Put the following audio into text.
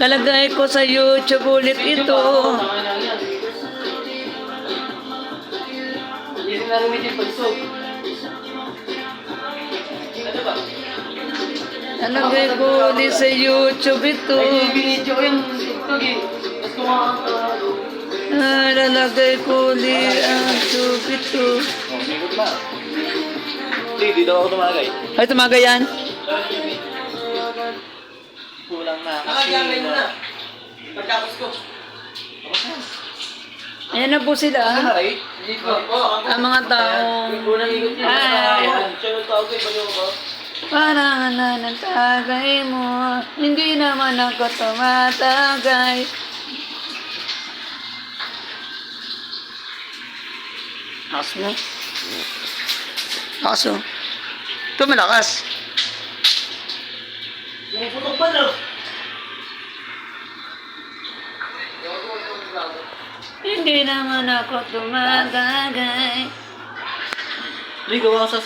Lalagay ko sa YouTube ulit ito. Hindi rin narumin yung pagsog. Ano ba? Lalagay ko ulit sa YouTube ito. Ay, binidyo ko yung TikTok eh. Tapos kumakakalo. Lalagay ko ulit ang YouTube ito. Ikot ba? Hindi, di daw ako tumagay. Ay, tumaga yan. Kulang na. Nakagagay mo na. Pagkapos ko. Ayan na po sila. Ano na rin? Ang mga taong Unang ikot niya. Channel tao ko, ibaliw ko. parang nanatagay mo. Hindi naman ako tumatagay. Lakas mo. Lakas mo. Ito malakas. Pumuputok pa na. Hindi naman ako tumatagay. Hindi, gawa sa